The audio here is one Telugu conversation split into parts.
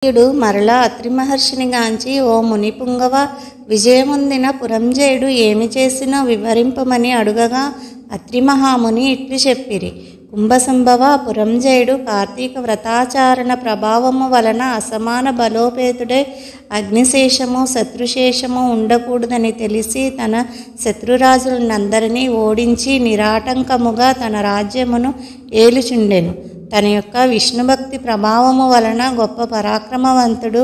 యుడు మరలా అత్రి మహర్షిని గాంచి, ఓ మునిపుంగవ, విజయముందిన పురంజయుడు ఏమి చేసినో వివరింపమని అడుగగా అత్రి మహాముని ఇట్లు చెప్పిరి. కుంభసంభవ, పురంజయుడు కార్తీక వ్రతాచారణ ప్రభావము వలన అసమాన బలోపేతుడై అగ్నిశేషము శత్రుశేషము ఉండకూడదని తెలిసి తన శత్రురాజులనందరినీ ఓడించి నిరాటంకముగా తన రాజ్యమును ఏలుచుండెను. తన యొక్క విష్ణుభక్తి ప్రభావము వలన గొప్ప పరాక్రమవంతుడు,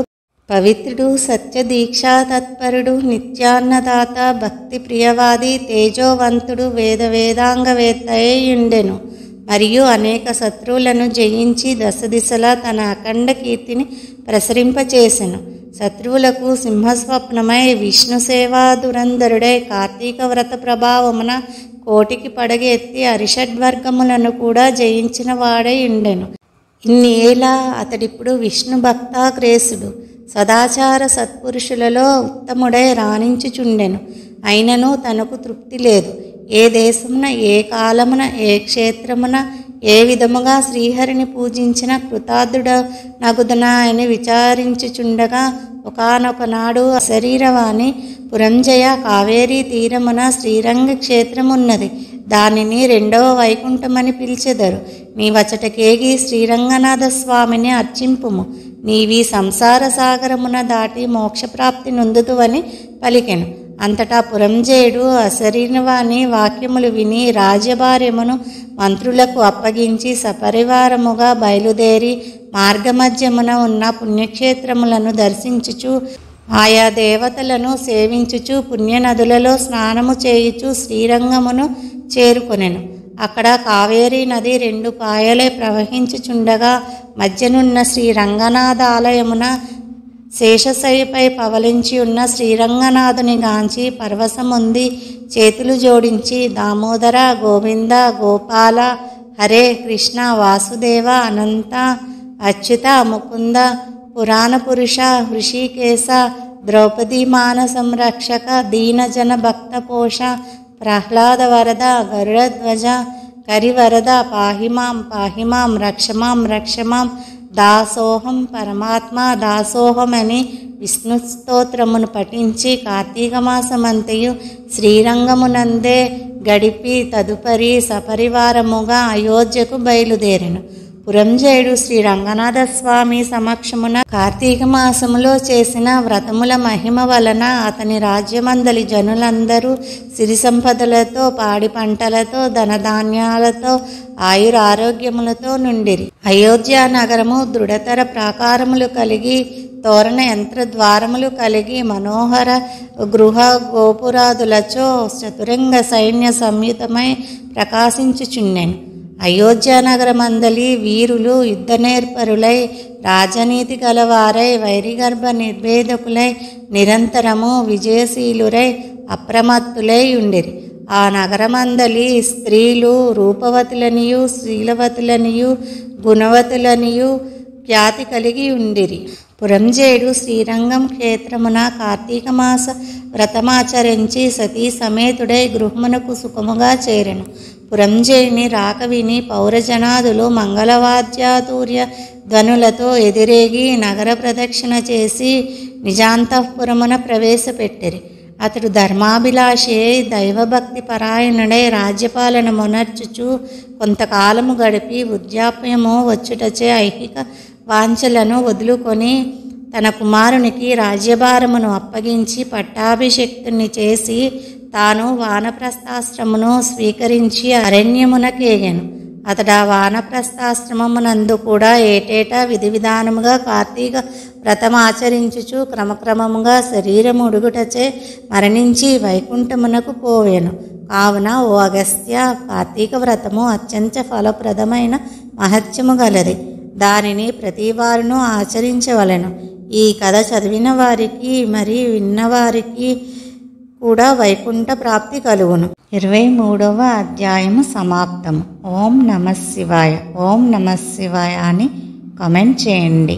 పవిత్రుడు, సత్యదీక్షా తత్పరుడు, నిత్యాన్నదాత, భక్తి ప్రియవాది, తేజోవంతుడు, వేదాంగవేత్తయుండెను. మరియు అనేక శత్రువులను జయించి దశ దిశలా తన అఖండ కీర్తిని ప్రసరింపచేసెను. శత్రువులకు సింహస్వప్నమై విష్ణు సేవా దురంధరుడై కార్తీక వ్రత ప్రభావమున కోటికి పడగెత్తి అరిషడ్వర్గములను కూడా జయించిన వాడై ఉండెను. ఇన్ని ఏలా అతడిప్పుడు విష్ణు భక్తాగ్రేసుడు, సదాచార సత్పురుషులలో ఉత్తముడై రాణించుచుండెను. అయినను తనకు తృప్తి లేదు. ఏ దేశమున, ఏ కాలమున, ఏ క్షేత్రమున ఏ విధముగా శ్రీహరిని పూజించిన కృతార్థుడనగుదనా అని విచారించుచుండగా ఒకానొక నాడు శరీరవాణి, పురంజయ, కావేరీ తీరమున శ్రీరంగ క్షేత్రమున్నది. దానిని రెండవ వైకుంఠమని పిలిచెదరు. నీవచటకేగి శ్రీరంగనాథ స్వామిని అర్చింపుము. నీవి సంసార సాగరమున దాటి మోక్షప్రాప్తి నొందుతువని పలికెను. అంతటా పురంజయుడు అశరీరవాణి వాక్యములు విని రాజ్యభార్యమును మంత్రులకు అప్పగించి సపరివారముగా బయలుదేరి మార్గమధ్యమున ఉన్న పుణ్యక్షేత్రములను దర్శించుచు ఆయా దేవతలను సేవించుచు పుణ్యనదులలో స్నానము చేయుచు శ్రీరంగమును చేరుకొనెను. అక్కడ కావేరీ నది రెండు పాయలై ప్రవహించుచుండగా మధ్యనున్న శ్రీరంగనాథ ఆలయమున శేషశయ్యపై పవలించి ఉన్న శ్రీరంగనాథుని గాంచి పరవశముంది చేతులు జోడించి, దామోదర, గోవింద, గోపాల, హరే కృష్ణ, వాసుదేవ, అనంత, అచ్యుత, ముకుంద, పురాణ పురుష, హృషికేశ, ద్రౌపదీ మాన సంరక్షక, దీనజన భక్త పోష, ప్రహ్లాద వరద, గరుడధ్వజ, కరివరద, పాహిమాం పాహిమాం, రక్షమాం రక్షమాం, దాసోహం పరమాత్మ దాసోహం అని విష్ణు స్తోత్రమును పఠించి కార్తీక మాసమంతయు శ్రీరంగమునందే గడిపి తదుపరి సపరివారముగా అయోధ్యకు బయలుదేరెను. పురంజయుడు శ్రీ రంగనాథ స్వామి సమక్షమున కార్తీక మాసములో చేసిన వ్రతముల మహిమ వలన అతని రాజ్యమందలి జనులందరూ సిరి సంపదలతో, పాడి పంటలతో, ధనధాన్యాలతో, ఆయురారోగ్యములతో నుండిరి. అయోధ్య నగరము దృఢతర ప్రాకారములు కలిగి, తోరణ యంత్ర ద్వారములు కలిగి, మనోహర గృహ గోపురాదులచో చతురంగ సైన్య సంయుతమై ప్రకాశించుచుండెను. అయోధ్య నగరమందలి వీరులు యుద్ధనేర్పరులై, రాజనీతి గలవారై, వైరిగర్భ నిర్భేదకులై, నిరంతరము విజయశీలురై, అప్రమత్తులై ఉండిరి. ఆ నగరమందలి స్త్రీలు రూపవతులనియు, శీలవతులనియు, గుణవతులనియు ఖ్యాతి కలిగి ఉండిరి. పురంజయుడు శ్రీరంగం క్షేత్రమున కార్తీక మాస వ్రతమాచరించి సతీ సమేతుడై గృహమునకు సుఖముగా చేరెను. పురంజయుని రాక విని పౌరజనాదులు మంగళవాద్యాతూర్య ధ్వనులతో ఎదిరేగి నగర ప్రదక్షిణ చేసి నిజాంతఃపురమున ప్రవేశపెట్టిరి. అతడు ధర్మాభిలాషి, దైవభక్తి పరాయణుడై రాజ్యపాలన మొనర్చుచు కొంతకాలము గడిపి వృద్ధాప్యము వచ్చుటచే ఐహిక వాంఛలను వదులుకొని తన కుమారునికి రాజ్యభారమును అప్పగించి పట్టాభిషిక్తుని చేసి తాను వానప్రస్థాశ్రమును స్వీకరించి అరణ్యమునకేగెను. అతడు ఆ వానప్రస్థాశ్రమమునందు కూడా ఏటేటా విధి విధానముగా కార్తీక వ్రతమాచరించుచు క్రమక్రమముగా శరీరము ఉడుగుటచే మరణించి వైకుంఠమునకు పోవెను. కావున ఓ అగస్త్య, కార్తీక వ్రతము అత్యంత ఫలప్రదమైన మహత్యము గలది. దానిని ప్రతివారును ఆచరించవలెను. ఈ కథ చదివిన వారికి మరి విన్నవారికి కూడా వైకుంఠ ప్రాప్తి కలుగును. 23వ అధ్యాయము సమాప్తము. ఓం నమః శివాయ, ఓం నమః శివాయ అని కామెంట్ చేయండి.